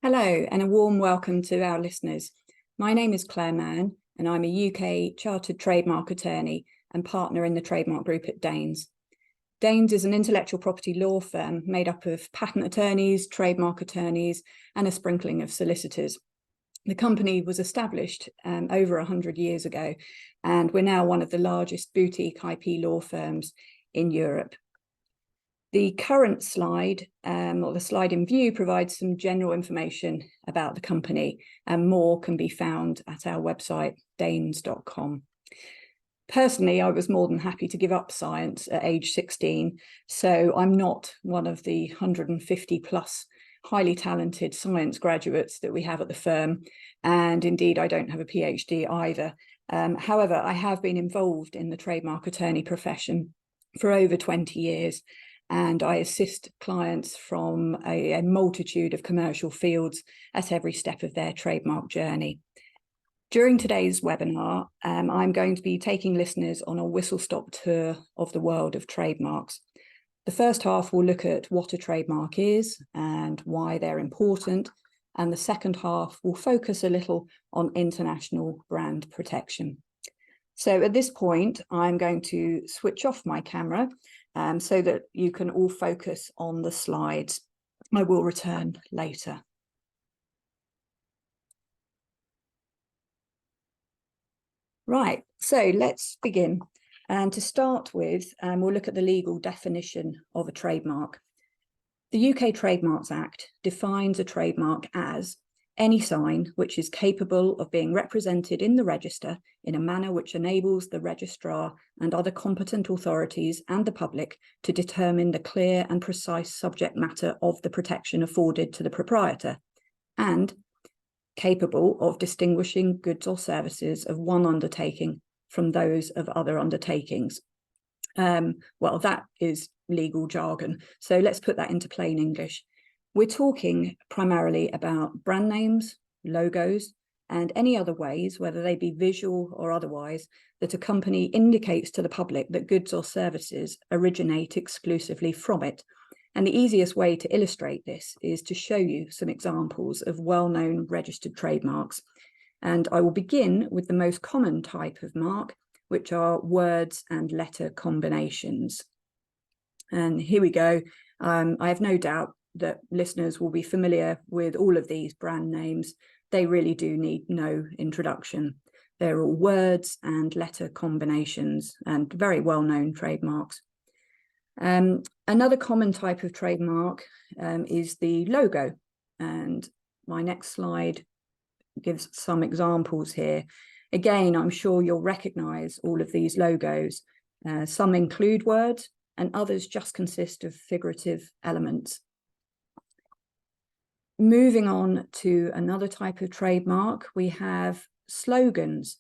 Hello and a warm welcome to our listeners. My name is Clare Mann and I'm a UK Chartered Trademark Attorney and partner in the Trademark Group at Dehns. Dehns is an intellectual property law firm made up of patent attorneys, trademark attorneys and a sprinkling of solicitors. The company was established over 100 years ago and we're now one of the largest boutique IP law firms in Europe. The current slide, or the slide in view, provides some general information about the company, and more can be found at our website, dehns.com. Personally, I was more than happy to give up science at age 16, so I'm not one of the 150 plus highly talented science graduates that we have at the firm, and indeed I don't have a PhD either. However, I have been involved in the trademark attorney profession for over 20 years. And I assist clients from a multitude of commercial fields at every step of their trademark journey. During today's webinar, I'm going to be taking listeners on a whistle-stop tour of the world of trademarks. The first half will look at what a trademark is and why they're important, and the second half will focus a little on international brand protection. So at this point, I'm going to switch off my camera so that you can all focus on the slides. I will return later. Right, so let's begin. And to start with, we'll look at the legal definition of a trademark. The UK Trademarks Act defines a trademark as any sign which is capable of being represented in the register in a manner which enables the registrar and other competent authorities and the public to determine the clear and precise subject matter of the protection afforded to the proprietor, and capable of distinguishing goods or services of one undertaking from those of other undertakings. Well, that is legal jargon, so let's put that into plain English. We're talking primarily about brand names, logos, and any other ways, whether they be visual or otherwise, that a company indicates to the public that goods or services originate exclusively from it. And the easiest way to illustrate this is to show you some examples of well-known registered trademarks. And I will begin with the most common type of mark, which are words and letter combinations. And here we go. I have no doubt that listeners will be familiar with all of these brand names. They really do need no introduction. They're all words and letter combinations and very well-known trademarks. Another common type of trademark is the logo. And my next slide gives some examples here. Again, I'm sure you'll recognize all of these logos. Some include words and others just consist of figurative elements. Moving on to another type of trademark, we have slogans.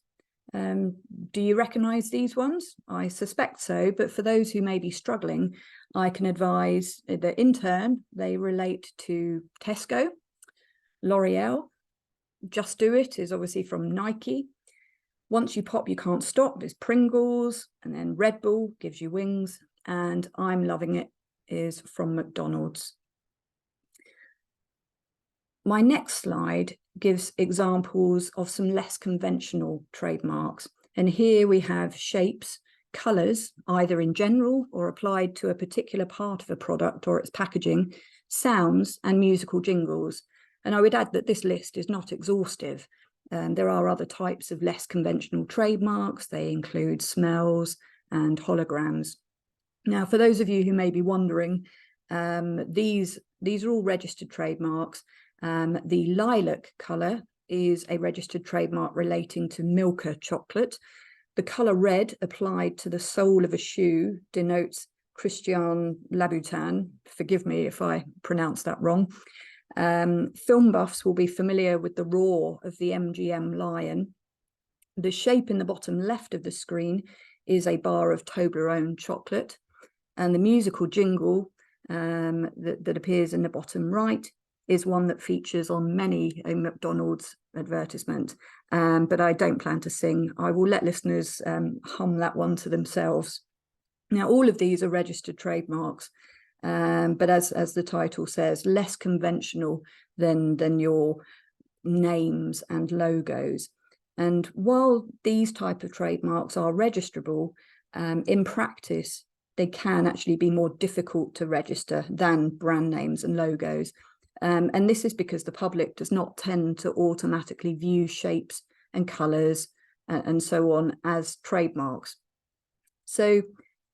Do you recognise these ones? I suspect so, but for those who may be struggling, I can advise that in turn, they relate to Tesco, L'Oreal, Just Do It is obviously from Nike. Once you pop, you can't stop, there's Pringles, and then Red Bull gives you wings, and I'm loving it is from McDonald's. My next slide gives examples of some less conventional trademarks. And here we have shapes, colours, either in general or applied to a particular part of a product or its packaging, sounds and musical jingles. And I would add that this list is not exhaustive. There are other types of less conventional trademarks. They include smells and holograms. Now, for those of you who may be wondering, these are all registered trademarks. The lilac colour is a registered trademark relating to Milka chocolate. The colour red applied to the sole of a shoe denotes Christian Louboutin. Forgive me if I pronounce that wrong. Film buffs will be familiar with the roar of the MGM lion. The shape in the bottom left of the screen is a bar of Toblerone chocolate. And the musical jingle that appears in the bottom right is one that features on many a McDonald's advertisement, but I don't plan to sing. I will let listeners hum that one to themselves. Now, all of these are registered trademarks, but as the title says, less conventional than your names and logos. And while these type of trademarks are registrable, in practice, they can actually be more difficult to register than brand names and logos. And this is because the public does not tend to automatically view shapes and colours and so on as trademarks. So, I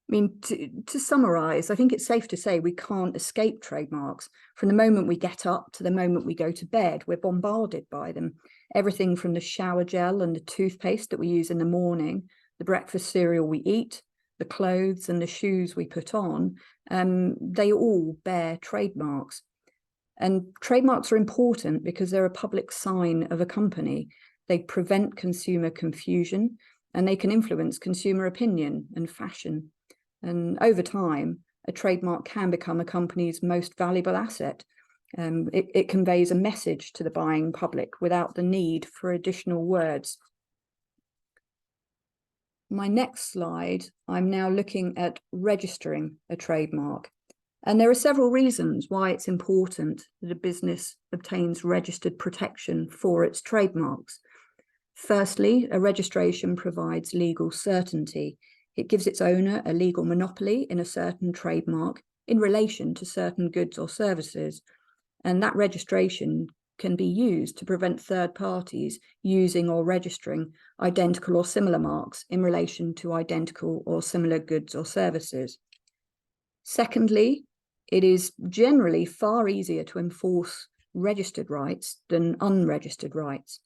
mean, to summarise, I think it's safe to say we can't escape trademarks. From the moment we get up to the moment we go to bed, we're bombarded by them. Everything from the shower gel and the toothpaste that we use in the morning, the breakfast cereal we eat, the clothes and the shoes we put on, they all bear trademarks. And trademarks are important because they're a public sign of a company. They prevent consumer confusion and they can influence consumer opinion and fashion. And over time, a trademark can become a company's most valuable asset. It conveys a message to the buying public without the need for additional words. My next slide, I'm now looking at registering a trademark. And there are several reasons why it's important that a business obtains registered protection for its trademarks. Firstly, a registration provides legal certainty. It gives its owner a legal monopoly in a certain trademark in relation to certain goods or services. And that registration can be used to prevent third parties using or registering identical or similar marks in relation to identical or similar goods or services. Secondly, it is generally far easier to enforce registered rights than unregistered rights.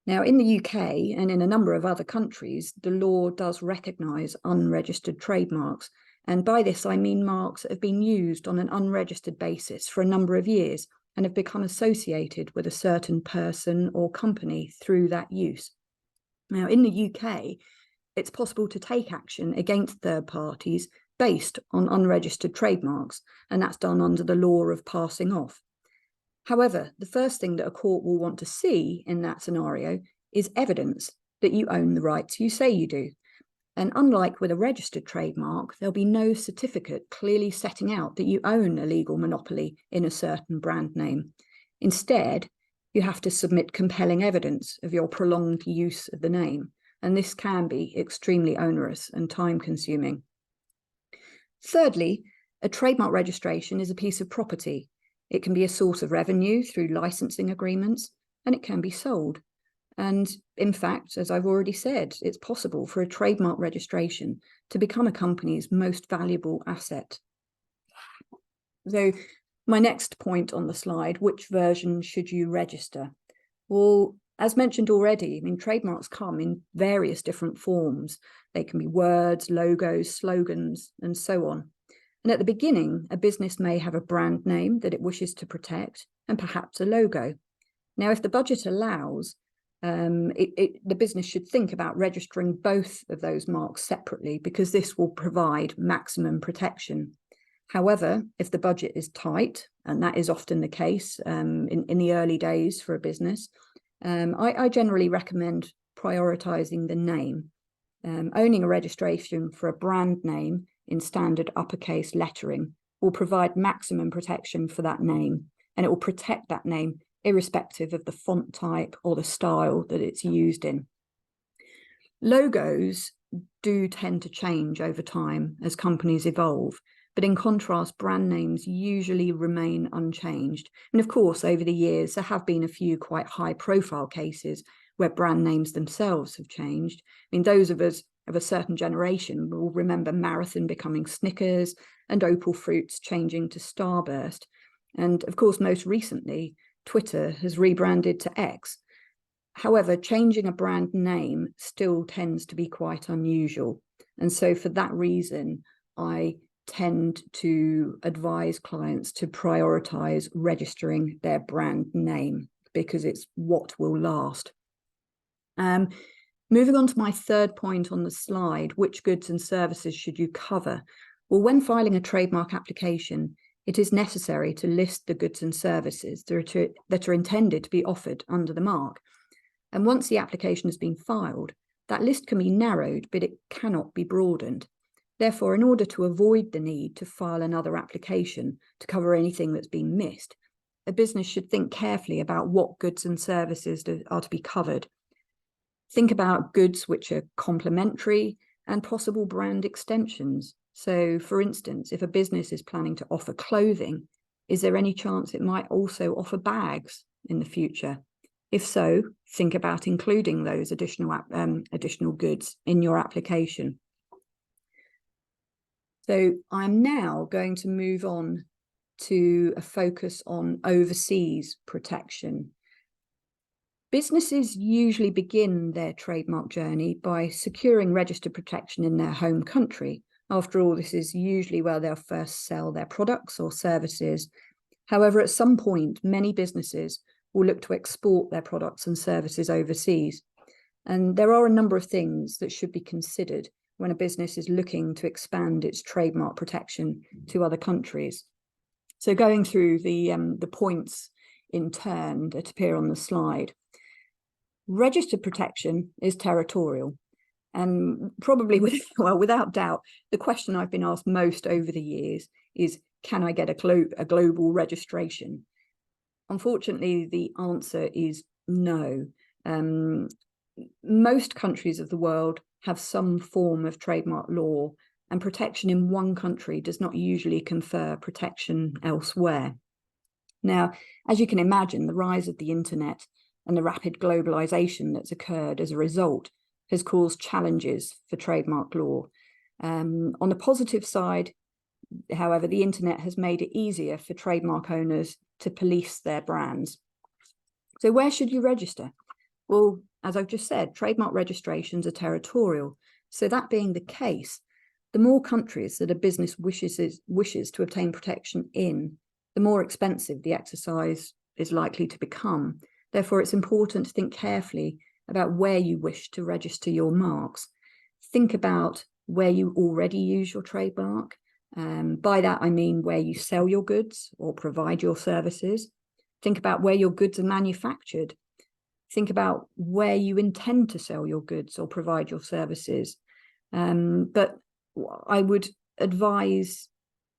Now, in the UK and in a number of other countries, the law does recognise unregistered trademarks. And by this, I mean marks that have been used on an unregistered basis for a number of years and have become associated with a certain person or company through that use. Now, in the UK, it's possible to take action against third parties based on unregistered trademarks, and that's done under the law of passing off. However, the first thing that a court will want to see in that scenario is evidence that you own the rights you say you do. And unlike with a registered trademark, there'll be no certificate clearly setting out that you own a legal monopoly in a certain brand name. Instead, you have to submit compelling evidence of your prolonged use of the name, and this can be extremely onerous and time-consuming. Thirdly, a trademark registration is a piece of property. It can be a source of revenue through licensing agreements, and it can be sold. And in fact, as I've already said, it's possible for a trademark registration to become a company's most valuable asset. So my next point on the slide, which version should you register? Well, as mentioned already, I mean, trademarks come in various different forms. They can be words, logos, slogans, and so on. And at the beginning, a business may have a brand name that it wishes to protect and perhaps a logo. Now, if the budget allows, the business should think about registering both of those marks separately because this will provide maximum protection. However, if the budget is tight, and that is often the case in the early days for a business, I generally recommend prioritizing the name. Owning a registration for a brand name in standard uppercase lettering will provide maximum protection for that name, and it will protect that name irrespective of the font type or the style that it's used in. Logos do tend to change over time as companies evolve, but in contrast, brand names usually remain unchanged. And of course, over the years, there have been a few quite high-profile cases where brand names themselves have changed. I mean, those of us of a certain generation will remember Marathon becoming Snickers and Opal Fruits changing to Starburst. And of course, most recently, Twitter has rebranded to X. However, changing a brand name still tends to be quite unusual. And so for that reason, I tend to advise clients to prioritize registering their brand name because it's what will last. Moving on to my third point on the slide, which goods and services should you cover? Well, when filing a trademark application, it is necessary to list the goods and services that are intended to be offered under the mark. And once the application has been filed, that list can be narrowed, but it cannot be broadened. Therefore, in order to avoid the need to file another application to cover anything that's been missed, a business should think carefully about what goods and services are to be covered. Think about goods which are complementary and possible brand extensions. So, for instance, if a business is planning to offer clothing, is there any chance it might also offer bags in the future? If so, think about including those additional goods in your application. So I'm now going to move on to a focus on overseas protection. Businesses usually begin their trademark journey by securing registered protection in their home country. After all, this is usually where they'll first sell their products or services. However, at some point, many businesses will look to export their products and services overseas. And there are a number of things that should be considered when a business is looking to expand its trademark protection to other countries. So going through the points in turn that appear on the slide. Registered protection is territorial. And probably without doubt, the question I've been asked most over the years is, can I get a global registration? Unfortunately, the answer is no. Most countries of the world have some form of trademark law, and protection in one country does not usually confer protection elsewhere. Now, as you can imagine, the rise of the internet and the rapid globalization that's occurred as a result has caused challenges for trademark law. On the positive side, however, the internet has made it easier for trademark owners to police their brands. So where should you register? Well, as I've just said, trademark registrations are territorial. So that being the case, the more countries that a business wishes to obtain protection in, the more expensive the exercise is likely to become. Therefore, it's important to think carefully about where you wish to register your marks. Think about where you already use your trademark. By that, I mean where you sell your goods or provide your services. Think about where your goods are manufactured. Think about where you intend to sell your goods or provide your services. But I would advise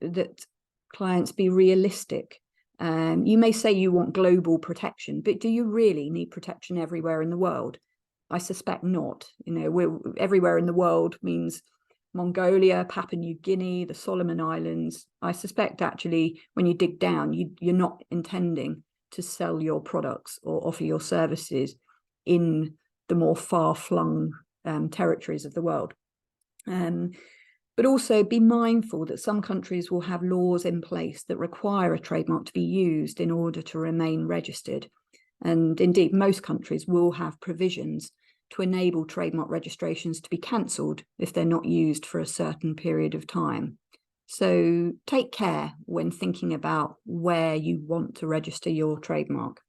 that clients be realistic. You may say you want global protection, but do you really need protection everywhere in the world? I suspect not. Everywhere in the world means Mongolia, Papua New Guinea, the Solomon Islands. I suspect actually when you dig down, you're not intending to sell your products or offer your services in the more far-flung territories of the world. But also be mindful that some countries will have laws in place that require a trademark to be used in order to remain registered. And indeed, most countries will have provisions to enable trademark registrations to be cancelled if they're not used for a certain period of time. So take care when thinking about where you want to register your trademark.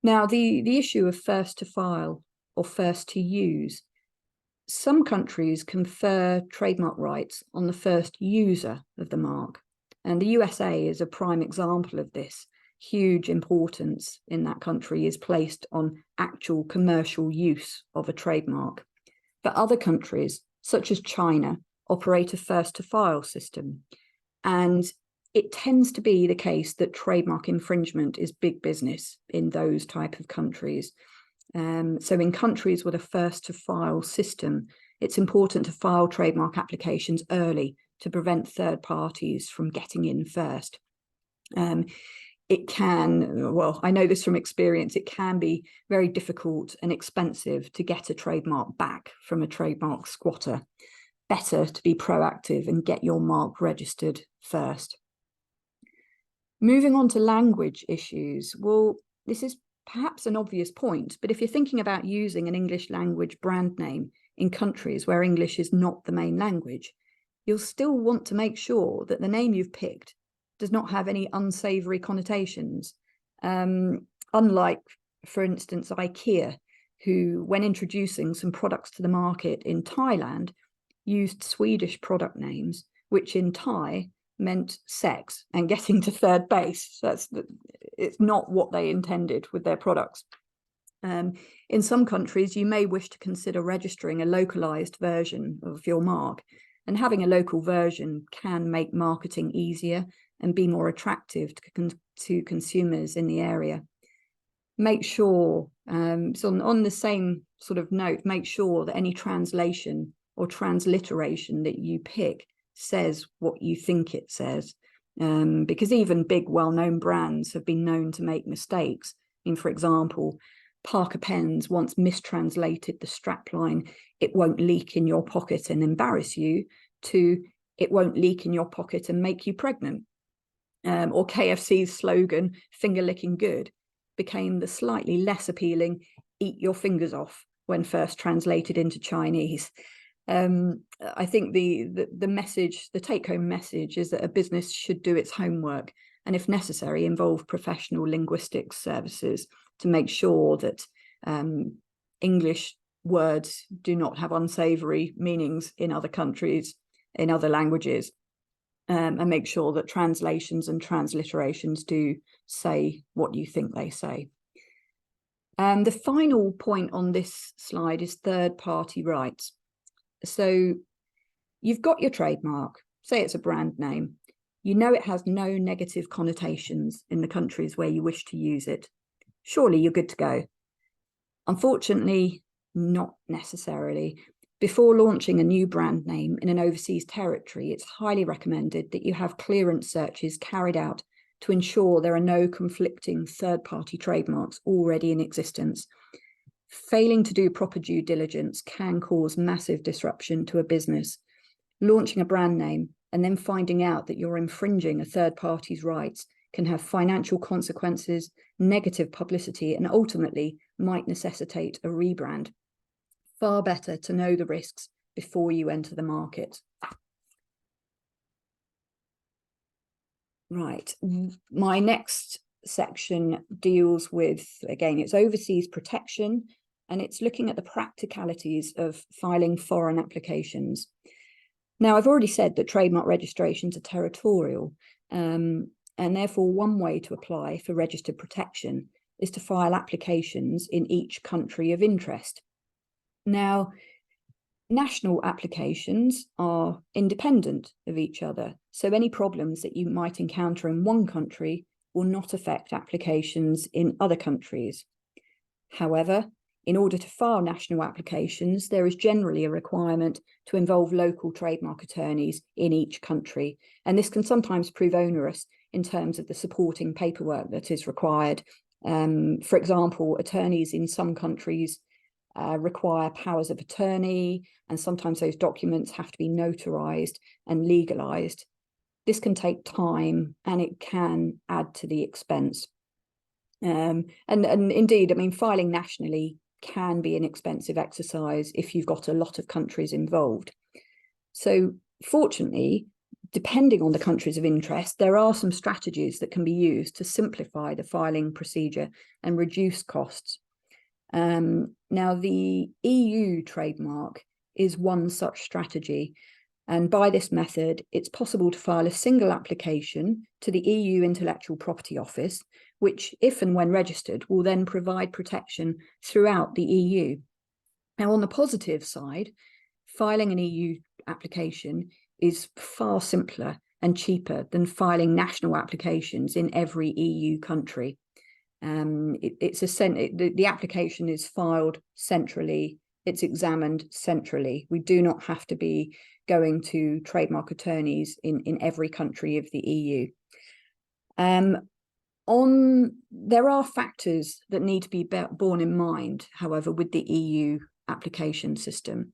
Now, the issue of first to file or first to use. Some countries confer trademark rights on the first user of the mark. And the USA is a prime example of this. Huge importance in that country is placed on actual commercial use of a trademark. But other countries, such as China, operate a first to file system. And it tends to be the case that trademark infringement is big business in those type of countries. So in countries with a first to file system, it's important to file trademark applications early to prevent third parties from getting in first. It can, well, I know this from experience, it can be very difficult and expensive to get a trademark back from a trademark squatter. Better to be proactive and get your mark registered first. Moving on to language issues. Well, this is perhaps an obvious point, but if you're thinking about using an English language brand name in countries where English is not the main language, you'll still want to make sure that the name you've picked does not have any unsavory connotations. Unlike, for instance, IKEA, who, when introducing some products to the market in Thailand, used Swedish product names, which in Thai meant sex and getting to third base. It's not what they intended with their products. In some countries, you may wish to consider registering a localized version of your mark, and having a local version can make marketing easier and be more attractive to consumers in the area. Make sure, so on the same sort of note, make sure that any translation or transliteration that you pick says what you think it says, because even big well-known brands have been known to make mistakes. I mean, for example, Parker Pens once mistranslated the strapline, "It won't leak in your pocket and embarrass you," to "It won't leak in your pocket and make you pregnant." Or KFC's slogan, "Finger licking good," became the slightly less appealing "Eat your fingers off" when first translated into Chinese. I think the message, the take-home message, is that a business should do its homework and, if necessary, involve professional linguistics services to make sure that English words do not have unsavory meanings in other countries, in other languages, and make sure that translations and transliterations do say what you think they say. The final point on this slide is third-party rights. So you've got your trademark, say it's a brand name. You know it has no negative connotations in the countries where you wish to use it. Surely you're good to go. Unfortunately, not necessarily. Before launching a new brand name in an overseas territory, it's highly recommended that you have clearance searches carried out to ensure there are no conflicting third-party trademarks already in existence. Failing to do proper due diligence can cause massive disruption to a business. Launching a brand name and then finding out that you're infringing a third party's rights can have financial consequences, negative publicity, and ultimately might necessitate a rebrand. Far better to know the risks before you enter the market. Right, my next section deals with, again, it's overseas protection, and it's looking at the practicalities of filing foreign applications. Now, I've already said that trademark registrations are territorial, and therefore one way to apply for registered protection is to file applications in each country of interest. Now, national applications are independent of each other, so any problems that you might encounter in one country will not affect applications in other countries. However, in order to file national applications, there is generally a requirement to involve local trademark attorneys in each country, and this can sometimes prove onerous in terms of the supporting paperwork that is required. For example, attorneys in some countries require powers of attorney, and sometimes those documents have to be notarized and legalized. This can take time and it can add to the expense. And indeed, I mean, filing nationally can be an expensive exercise if you've got a lot of countries involved. So fortunately, depending on the countries of interest, there are some strategies that can be used to simplify the filing procedure and reduce costs. Now, the EU trademark is one such strategy. And by this method, it's possible to file a single application to the EU Intellectual Property Office, which, if and when registered, will then provide protection throughout the EU. Now, on the positive side, filing an EU application is far simpler and cheaper than filing national applications in every EU country. The application is filed centrally, it's examined centrally. We do not have to be going to trademark attorneys in every country of the EU. There are factors that need to be borne in mind, however, with the EU application system,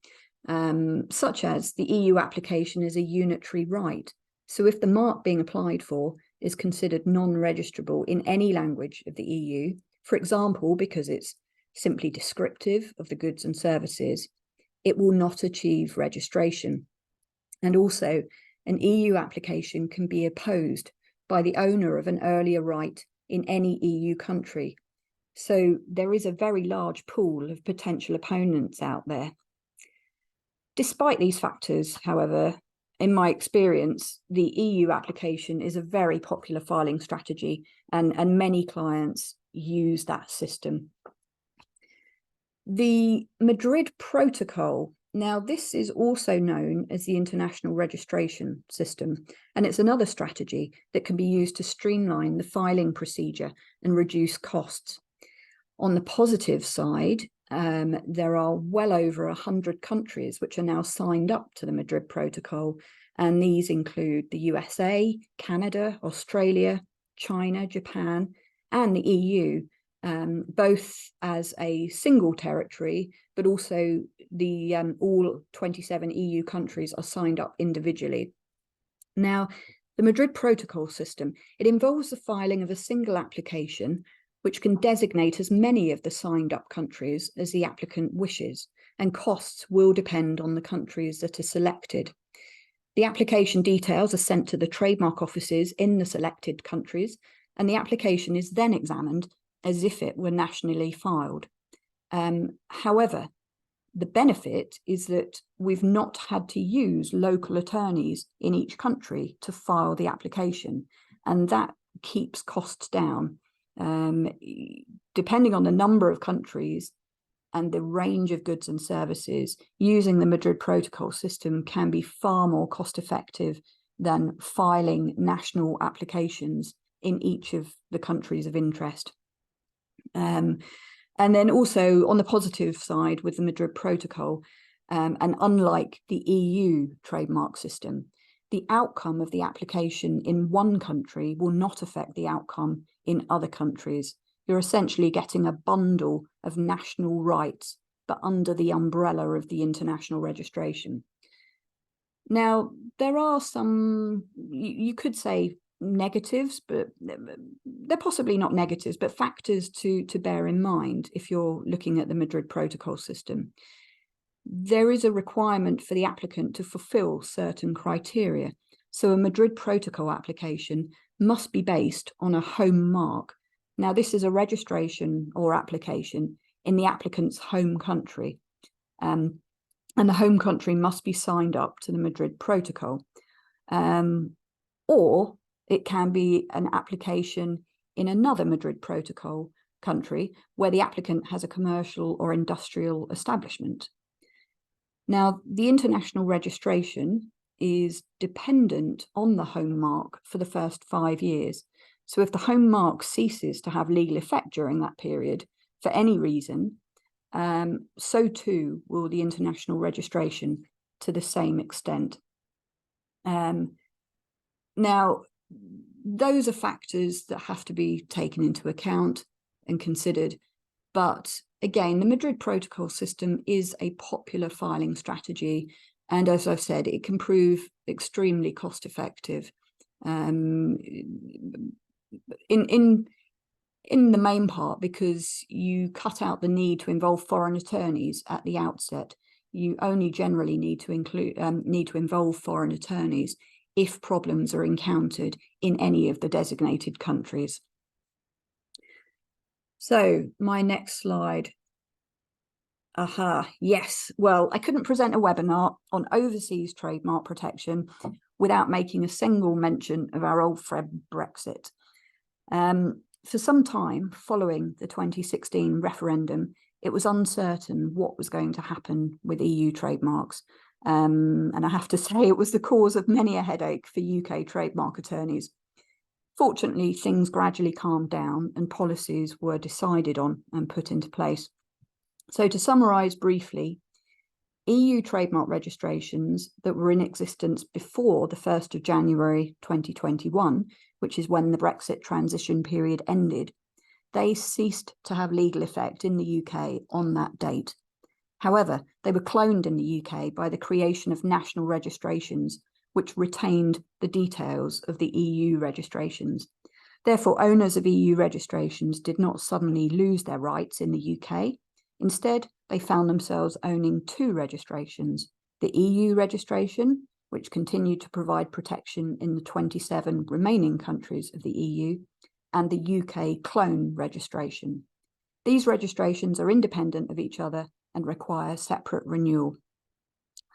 such as the EU application is a unitary right. So if the mark being applied for is considered non-registrable in any language of the EU, for example, because it's simply descriptive of the goods and services, it will not achieve registration. And also, an EU application can be opposed by the owner of an earlier right in any EU country. So there is a very large pool of potential opponents out there. Despite these factors, however, in my experience, the EU application is a very popular filing strategy, and many clients use that system. The Madrid Protocol. Now, this is also known as the International Registration System, and it's another strategy that can be used to streamline the filing procedure and reduce costs. On the positive side, there are well over 100 countries which are now signed up to the Madrid Protocol, and these include the USA, Canada, Australia, China, Japan, and the EU, both as a single territory, but also the all 27 EU countries are signed up individually. Now, the Madrid Protocol system, it involves the filing of a single application which can designate as many of the signed up countries as the applicant wishes, and costs will depend on the countries that are selected. The application details are sent to the trademark offices in the selected countries, and the application is then examined as if it were nationally filed. However, the benefit is that we've not had to use local attorneys in each country to file the application, and that keeps costs down. Depending on the number of countries and the range of goods and services, using the Madrid Protocol system can be far more cost effective than filing national applications in each of the countries of interest. And then also on the positive side with the Madrid Protocol, and unlike the EU trademark system, the outcome of the application in one country will not affect the outcome in other countries. You're essentially getting a bundle of national rights, but under the umbrella of the international registration. Now, there are some, you could say, negatives, but they're possibly not negatives, but factors to bear in mind if you're looking at the Madrid Protocol system. There is a requirement for the applicant to fulfill certain criteria. So a Madrid Protocol application must be based on a home mark. Now, this is a registration or application in the applicant's home country. And the home country must be signed up to the Madrid Protocol. Or it can be an application in another Madrid Protocol country where the applicant has a commercial or industrial establishment. Now, the international registration is dependent on the home mark for the first 5 years. So if the home mark ceases to have legal effect during that period for any reason, so too will the international registration to the same extent. Now, those are factors that have to be taken into account and considered. But again, the Madrid Protocol system is a popular filing strategy. And as I've said, it can prove extremely cost effective. In the main part, because you cut out the need to involve foreign attorneys at the outset. You only generally need to involve foreign attorneys if problems are encountered in any of the designated countries. So my next slide. Yes. Well, I couldn't present a webinar on overseas trademark protection without making a single mention of our old friend Brexit. For some time following the 2016 referendum, it was uncertain what was going to happen with EU trademarks. And I have to say it was the cause of many a headache for UK trademark attorneys. Fortunately, things gradually calmed down and policies were decided on and put into place. So to summarise briefly, EU trademark registrations that were in existence before the 1st of January 2021, which is when the Brexit transition period ended, they ceased to have legal effect in the UK on that date. However, they were cloned in the UK by the creation of national registrations, which retained the details of the EU registrations. Therefore, owners of EU registrations did not suddenly lose their rights in the UK. Instead, they found themselves owning two registrations, the EU registration, which continued to provide protection in the 27 remaining countries of the EU, and the UK clone registration. These registrations are independent of each other and require separate renewal.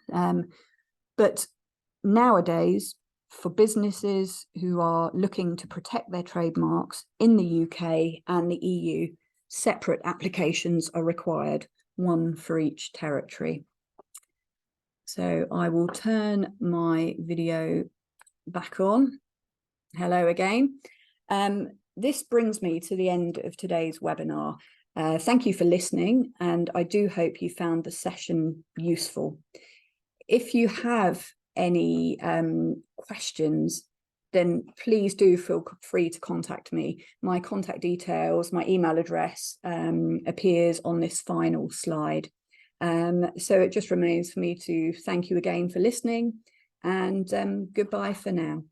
But nowadays, for businesses who are looking to protect their trademarks in the UK and the EU, separate applications are required one for each territory. So I will turn my video back on. Hello again. This brings me to the end of today's webinar. Thank you for listening, and I do hope you found the session useful. If you have any questions, then please do feel free to contact me. My contact details, my email address appears on this final slide. So it just remains for me to thank you again for listening, and goodbye for now.